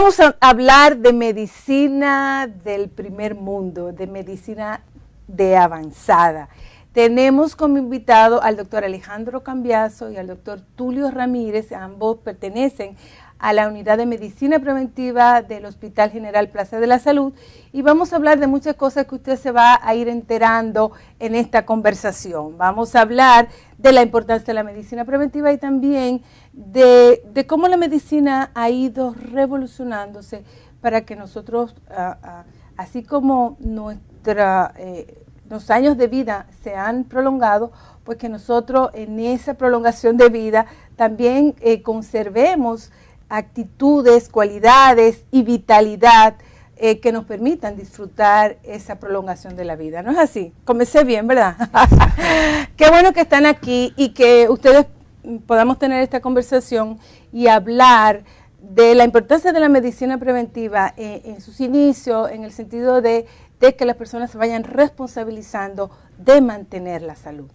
vamos a hablar de medicina del primer mundo, de medicina de avanzada. Tenemos como invitado al doctor Alejandro Cambiaso y al doctor Tulio Ramírez, ambos pertenecen a la unidad de medicina preventiva del Hospital General Plaza de la Salud, y vamos a hablar de muchas cosas que usted se va a ir enterando en esta conversación. Vamos a hablar de la importancia de la medicina preventiva y también de cómo la medicina ha ido revolucionándose para que nosotros, así como los años de vida se han prolongado, pues que nosotros en esa prolongación de vida también conservemos actitudes, cualidades y vitalidad que nos permitan disfrutar esa prolongación de la vida. ¿No es así? Comencé bien, ¿verdad? Qué bueno que están aquí y que ustedes podamos tener esta conversación y hablar de la importancia de la medicina preventiva en sus inicios, en el sentido de que las personas se vayan responsabilizando de mantener la salud.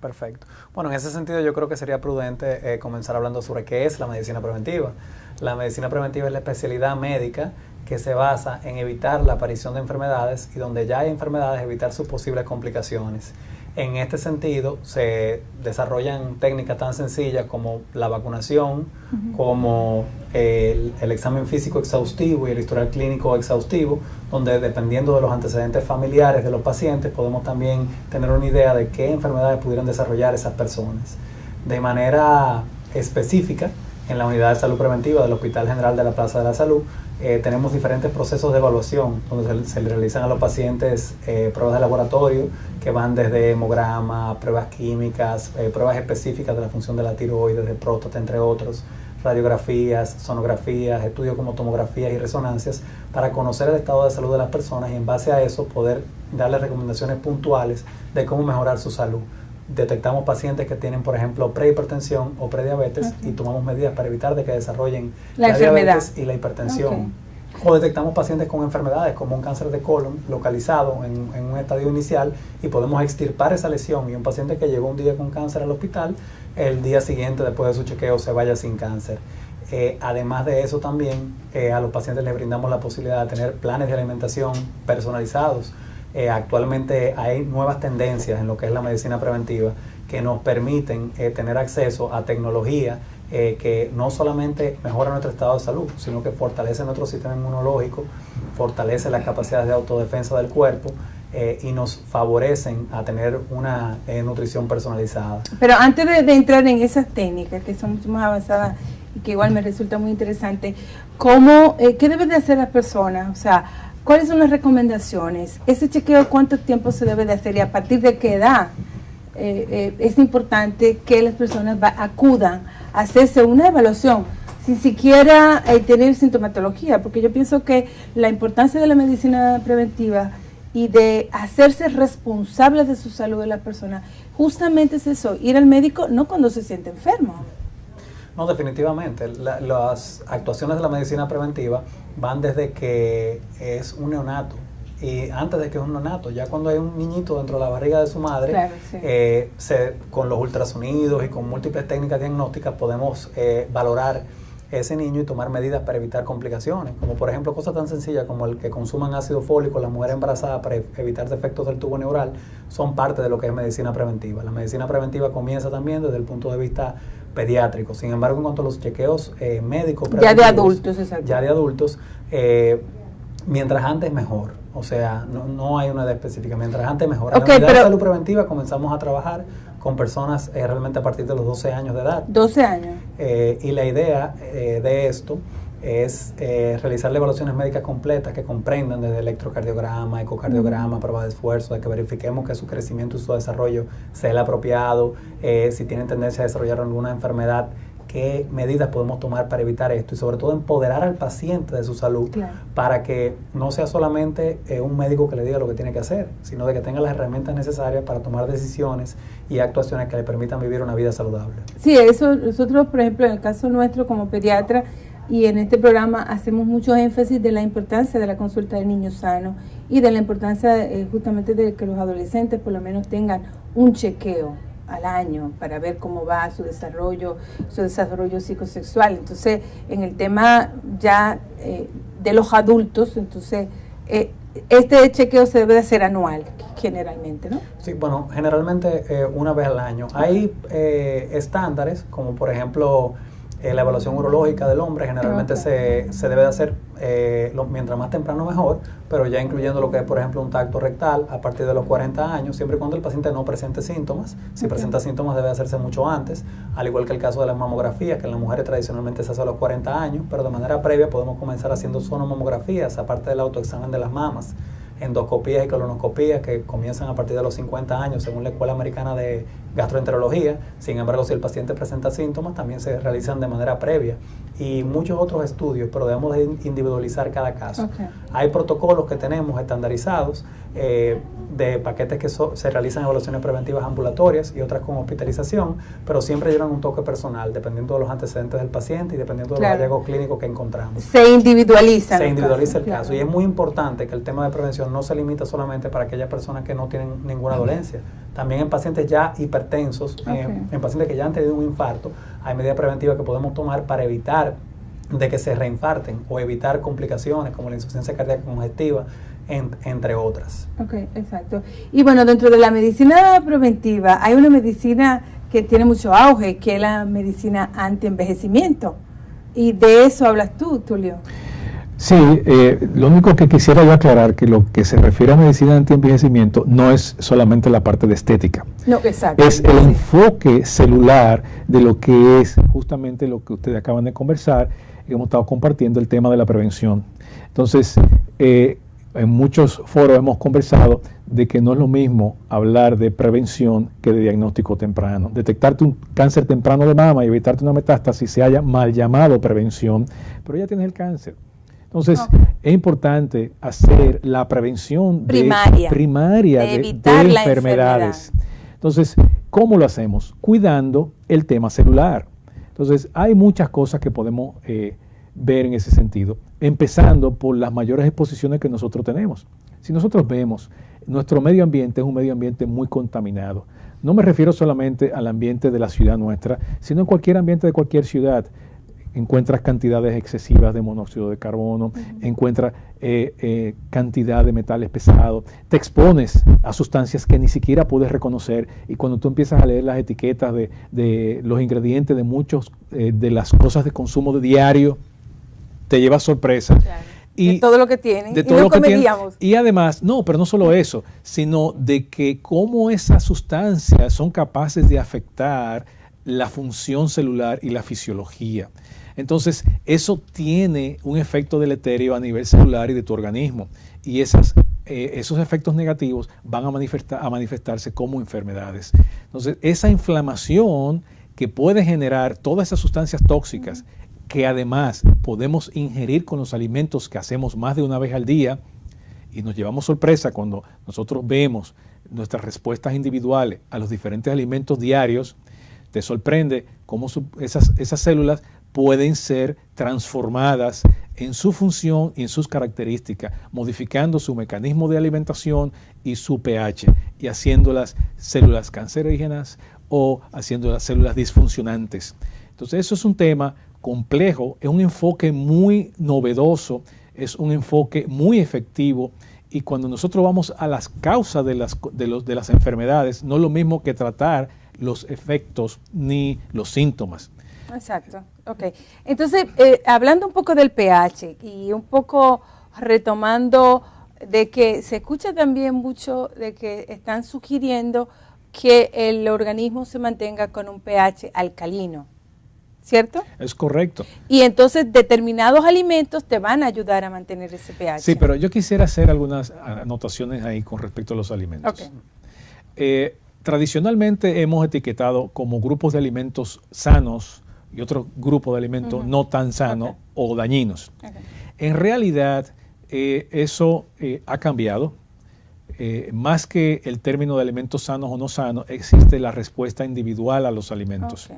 Perfecto. Bueno, en ese sentido yo creo que sería prudente comenzar hablando sobre qué es la medicina preventiva. La medicina preventiva es la especialidad médica que se basa en evitar la aparición de enfermedades y donde ya hay enfermedades, evitar sus posibles complicaciones. En este sentido, se desarrollan técnicas tan sencillas como la vacunación, como el examen físico exhaustivo y el historial clínico exhaustivo, donde dependiendo de los antecedentes familiares de los pacientes, podemos también tener una idea de qué enfermedades pudieran desarrollar esas personas. De manera específica, en la unidad de salud preventiva del Hospital General de la Plaza de la Salud, tenemos diferentes procesos de evaluación donde se le realizan a los pacientes pruebas de laboratorio que van desde hemograma, pruebas químicas, pruebas específicas de la función de la tiroides, de próstata, entre otros, radiografías, sonografías, estudios como tomografías y resonancias para conocer el estado de salud de las personas y en base a eso poder darles recomendaciones puntuales de cómo mejorar su salud. Detectamos pacientes que tienen, por ejemplo, prehipertensión o prediabetes y tomamos medidas para evitar de que desarrollen la diabetes y la hipertensión. O detectamos pacientes con enfermedades como un cáncer de colon localizado en un estadio inicial y podemos extirpar esa lesión y un paciente que llegó un día con cáncer al hospital, el día siguiente después de su chequeo se vaya sin cáncer. Además de eso también a los pacientes les brindamos la posibilidad de tener planes de alimentación personalizados. Actualmente hay nuevas tendencias en lo que es la medicina preventiva que nos permiten tener acceso a tecnología que no solamente mejora nuestro estado de salud, sino que fortalece nuestro sistema inmunológico, fortalece las capacidades de autodefensa del cuerpo y nos favorecen a tener una nutrición personalizada. Pero antes de entrar en esas técnicas que son mucho más avanzadas y que igual me resulta muy interesante, ¿qué deben de hacer las personas? O sea, ¿cuáles son las recomendaciones? Ese chequeo, ¿cuánto tiempo se debe de hacer y a partir de qué edad? Es importante que las personas acudan a hacerse una evaluación sin siquiera tener sintomatología, porque yo pienso que la importancia de la medicina preventiva y de hacerse responsables de su salud de las personas, justamente es eso, ir al médico no cuando se siente enfermo. No, definitivamente. Las actuaciones de la medicina preventiva van desde que es un neonato y antes de que es un neonato, ya cuando hay un niñito dentro de la barriga de su madre, claro, sí. Con los ultrasonidos y con múltiples técnicas diagnósticas podemos valorar ese niño y tomar medidas para evitar complicaciones, como por ejemplo cosas tan sencillas como el que consuman ácido fólico las mujeres embarazadas para evitar defectos del tubo neural, son parte de lo que es medicina preventiva. La medicina preventiva comienza también desde el punto de vista pediátrico. Sin embargo, en cuanto a los chequeos médicos ya de adultos, exacto. Ya de adultos, mientras antes mejor. O sea, no hay una edad específica. Mientras antes mejor. En la unidad de salud preventiva comenzamos a trabajar con personas realmente a partir de los 12 años de edad. 12 años. Y la idea de esto es realizar evaluaciones médicas completas que comprendan desde electrocardiograma, ecocardiograma, prueba de esfuerzo, de que verifiquemos que su crecimiento y su desarrollo sea el apropiado, si tienen tendencia a desarrollar alguna enfermedad, qué medidas podemos tomar para evitar esto y sobre todo empoderar al paciente de su salud, claro, para que no sea solamente un médico que le diga lo que tiene que hacer, sino de que tenga las herramientas necesarias para tomar decisiones y actuaciones que le permitan vivir una vida saludable. Sí, eso nosotros, por ejemplo, en el caso nuestro como pediatra y en este programa hacemos mucho énfasis de la importancia de la consulta del niño sano y de la importancia justamente de que los adolescentes por lo menos tengan un chequeo al año para ver cómo va su desarrollo psicosexual. Entonces, en el tema ya de los adultos, entonces, este chequeo se debe de hacer anual, generalmente, ¿no? Sí, bueno, generalmente una vez al año. Hay estándares, como por ejemplo la evaluación urológica del hombre, generalmente se debe de hacer mientras más temprano mejor, pero ya incluyendo lo que es, por ejemplo, un tacto rectal a partir de los 40 años, siempre y cuando el paciente no presente síntomas. Si presenta síntomas debe hacerse mucho antes, al igual que el caso de la mamografía, que en las mujeres tradicionalmente se hace a los 40 años, pero de manera previa podemos comenzar haciendo sonomamografías, aparte del autoexamen de las mamas, endoscopías y colonoscopías que comienzan a partir de los 50 años según la Escuela Americana de Gastroenterología. Sin embargo, si el paciente presenta síntomas, también se realizan de manera previa, y muchos otros estudios, pero debemos de individualizar cada caso. Hay protocolos que tenemos estandarizados de paquetes que se realizan evaluaciones preventivas ambulatorias y otras con hospitalización, pero siempre llevan un toque personal, dependiendo de los antecedentes del paciente y dependiendo de los hallazgos clínicos que encontramos. Se individualiza el caso, y es muy importante que el tema de prevención no se limita solamente para aquellas personas que no tienen ninguna dolencia. También en pacientes ya hipertensos, en pacientes que ya han tenido un infarto, hay medidas preventivas que podemos tomar para evitar de que se reinfarten o evitar complicaciones como la insuficiencia cardíaca congestiva, entre otras. Exacto. Y bueno, dentro de la medicina preventiva hay una medicina que tiene mucho auge, que es la medicina anti-envejecimiento. Y de eso hablas tú, Tulio. Sí, lo único que quisiera yo aclarar, que lo que se refiere a medicina anti-envejecimiento no es solamente la parte de estética. No, exacto. Es el enfoque celular de lo que es justamente lo que ustedes acaban de conversar. Hemos estado compartiendo el tema de la prevención. Entonces, en muchos foros hemos conversado de que no es lo mismo hablar de prevención que de diagnóstico temprano. Detectarte un cáncer temprano de mama y evitarte una metástasis se haya mal llamado prevención, pero ya tienes el cáncer. Entonces, es importante hacer la prevención primaria de enfermedades. Entonces, ¿cómo lo hacemos? Cuidando el tema celular. Entonces, hay muchas cosas que podemos ver en ese sentido, empezando por las mayores exposiciones que nosotros tenemos. Si nosotros vemos, nuestro medio ambiente es un medio ambiente muy contaminado. No me refiero solamente al ambiente de la ciudad nuestra, sino en cualquier ambiente de cualquier ciudad. Encuentras cantidades excesivas de monóxido de carbono, encuentras cantidad de metales pesados, te expones a sustancias que ni siquiera puedes reconocer, y cuando tú empiezas a leer las etiquetas de los ingredientes de muchos de las cosas de consumo de diario, te llevas sorpresa. Claro. Y de todo lo que tienen, y no comeríamos. Y además, pero no solo eso, sino de que cómo esas sustancias son capaces de afectar la función celular y la fisiología. Entonces, eso tiene un efecto deleterio a nivel celular y de tu organismo. Y esos efectos negativos van a manifestarse como enfermedades. Entonces, esa inflamación que puede generar todas esas sustancias tóxicas, que además podemos ingerir con los alimentos que hacemos más de una vez al día, y nos llevamos sorpresa cuando nosotros vemos nuestras respuestas individuales a los diferentes alimentos diarios, te sorprende cómo esas células pueden ser transformadas en su función y en sus características, modificando su mecanismo de alimentación y su pH, y haciéndolas células cancerígenas o haciéndolas células disfuncionantes. Entonces, eso es un tema complejo, es un enfoque muy novedoso, es un enfoque muy efectivo, y cuando nosotros vamos a las causas de las enfermedades, no es lo mismo que tratar los efectos ni los síntomas. Exacto, ok. Entonces, hablando un poco del pH y un poco retomando de que se escucha también mucho de que están sugiriendo que el organismo se mantenga con un pH alcalino, ¿cierto? Es correcto. Y entonces determinados alimentos te van a ayudar a mantener ese pH. Sí, pero yo quisiera hacer algunas anotaciones ahí con respecto a los alimentos. Okay. Tradicionalmente hemos etiquetado como grupos de alimentos sanos y otro grupo de alimentos no tan sanos o dañinos. En realidad, eso ha cambiado. Más que el término de alimentos sanos o no sanos, existe la respuesta individual a los alimentos.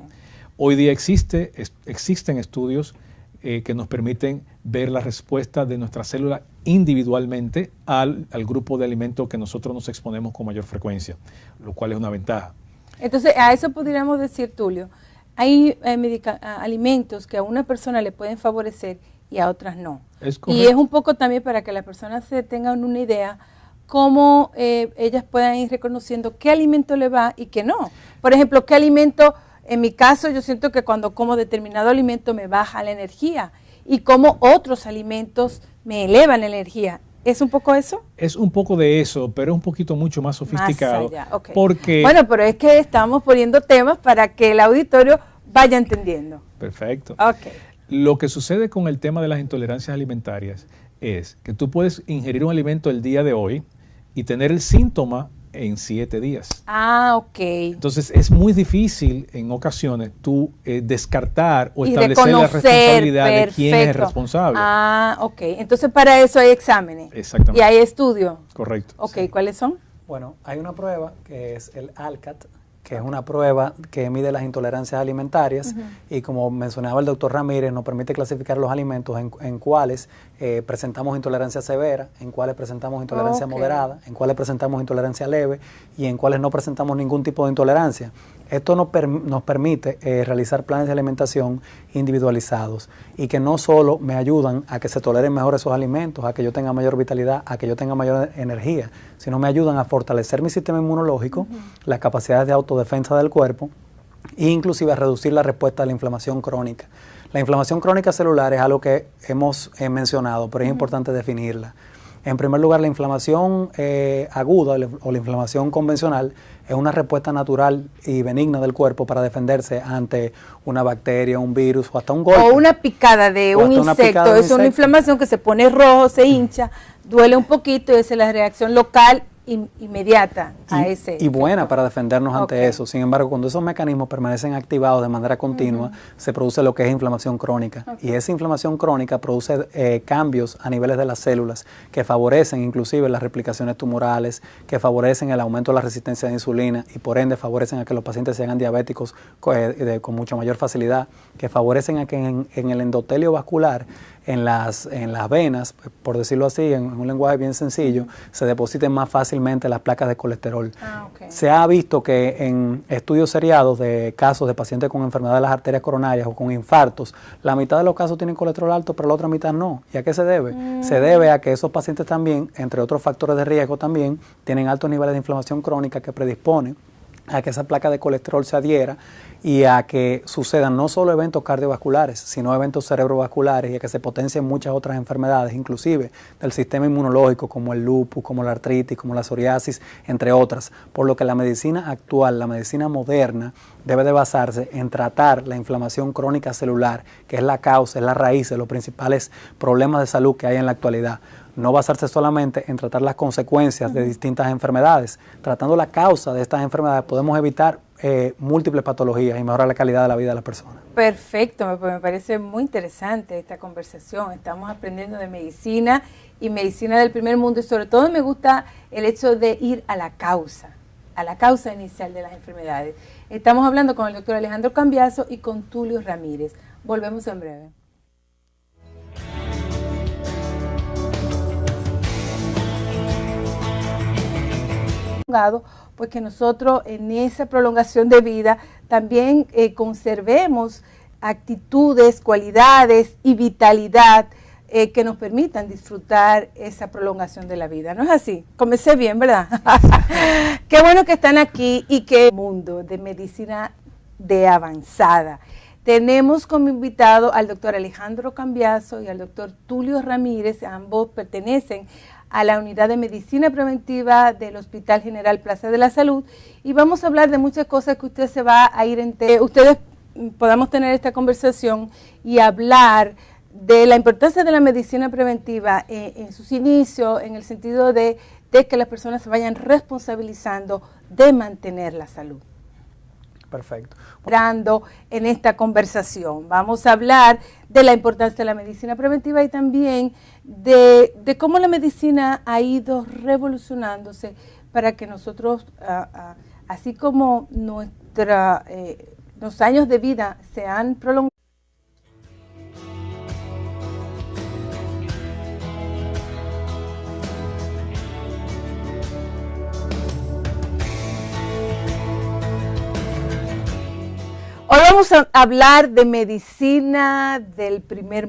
Hoy día existen estudios que nos permiten ver la respuesta de nuestra célula individualmente al grupo de alimentos que nosotros nos exponemos con mayor frecuencia, lo cual es una ventaja. Entonces, a eso podríamos decir, Tulio, hay alimentos que a una persona le pueden favorecer y a otras no. Y es un poco también para que las personas se tengan una idea cómo ellas puedan ir reconociendo qué alimento le va y qué no. Por ejemplo, qué alimento, en mi caso, yo siento que cuando como determinado alimento me baja la energía y como otros alimentos me elevan la energía. ¿Es un poco eso? Es un poco de eso, pero es un poquito mucho más sofisticado. Más allá, okay. Porque... Bueno, pero es que estamos poniendo temas para que el auditorio vaya entendiendo. Perfecto. Okay. Lo que sucede con el tema de las intolerancias alimentarias es que tú puedes ingerir un alimento el día de hoy y tener el síntoma en 7 días. Ah, ok. Entonces es muy difícil en ocasiones tú descartar o y establecer la responsabilidad de quién es el responsable. Ah, ok. Entonces para eso hay exámenes. Exactamente. Y hay estudios. Correcto. Ok, sí. ¿Cuáles son? Bueno, hay una prueba que es el ALCAT, que es una prueba que mide las intolerancias alimentarias y como mencionaba el doctor Ramírez, nos permite clasificar los alimentos en cuáles presentamos intolerancia severa, en cuáles presentamos intolerancia moderada, en cuáles presentamos intolerancia leve y en cuáles no presentamos ningún tipo de intolerancia. Esto nos permite realizar planes de alimentación individualizados y que no solo me ayudan a que se toleren mejor esos alimentos, a que yo tenga mayor vitalidad, a que yo tenga mayor energía, sino me ayudan a fortalecer mi sistema inmunológico, las capacidades de autodefensa del cuerpo e inclusive a reducir la respuesta a la inflamación crónica. La inflamación crónica celular es algo que hemos mencionado, pero es importante definirla. En primer lugar, la inflamación aguda o la inflamación convencional es una respuesta natural y benigna del cuerpo para defenderse ante una bacteria, un virus o hasta un golpe. O una picada de un insecto. Es una inflamación que se pone rojo, se hincha, duele un poquito y esa es la reacción local inmediata a ese y buena para defendernos ante eso. Sin embargo, cuando esos mecanismos permanecen activados de manera continua, se produce lo que es inflamación crónica. Y esa inflamación crónica produce cambios a niveles de las células que favorecen inclusive las replicaciones tumorales, que favorecen el aumento de la resistencia de insulina y por ende favorecen a que los pacientes se hagan diabéticos con mucha mayor facilidad, que favorecen a que en el endotelio vascular, en las venas, por decirlo así, en un lenguaje bien sencillo, se depositen más fácilmente las placas de colesterol. Se ha visto que en estudios seriados de casos de pacientes con enfermedad de las arterias coronarias o con infartos, la mitad de los casos tienen colesterol alto, pero la otra mitad no. ¿Y a qué se debe? Se debe a que esos pacientes también, entre otros factores de riesgo también, tienen altos niveles de inflamación crónica que predisponen a que esa placa de colesterol se adhiera y a que sucedan no solo eventos cardiovasculares, sino eventos cerebrovasculares y a que se potencien muchas otras enfermedades, inclusive del sistema inmunológico como el lupus, como la artritis, como la psoriasis, entre otras. Por lo que la medicina actual, la medicina moderna, debe de basarse en tratar la inflamación crónica celular, que es la causa, es la raíz de los principales problemas de salud que hay en la actualidad. No basarse solamente en tratar las consecuencias de distintas enfermedades. Tratando la causa de estas enfermedades podemos evitar múltiples patologías y mejorar la calidad de la vida de las personas. Perfecto, me parece muy interesante esta conversación. Estamos aprendiendo de medicina y medicina del primer mundo y sobre todo me gusta el hecho de ir a la causa inicial de las enfermedades. Estamos hablando con el doctor Alejandro Cambiaso y con Tulio Ramírez. Volvemos en breve. Pues que nosotros en esa prolongación de vida también conservemos actitudes, cualidades y vitalidad que nos permitan disfrutar esa prolongación de la vida. ¿No es así? Comencé bien, ¿verdad? Qué bueno que están aquí y que mundo de medicina de avanzada. Tenemos como invitado al doctor Alejandro Cambiaso y al doctor Tulio Ramírez, ambos pertenecen a la unidad de medicina preventiva del Hospital General Plaza de la Salud y vamos a hablar de muchas cosas que usted se va a ir ustedes podamos tener esta conversación y hablar de la importancia de la medicina preventiva en sus inicios, en el sentido de que las personas se vayan responsabilizando de mantener la salud. Perfecto. En esta conversación vamos a hablar de la importancia de la medicina preventiva y también de cómo la medicina ha ido revolucionándose para que nosotros, así como los años de vida se han prolongado, vamos a hablar de medicina del primer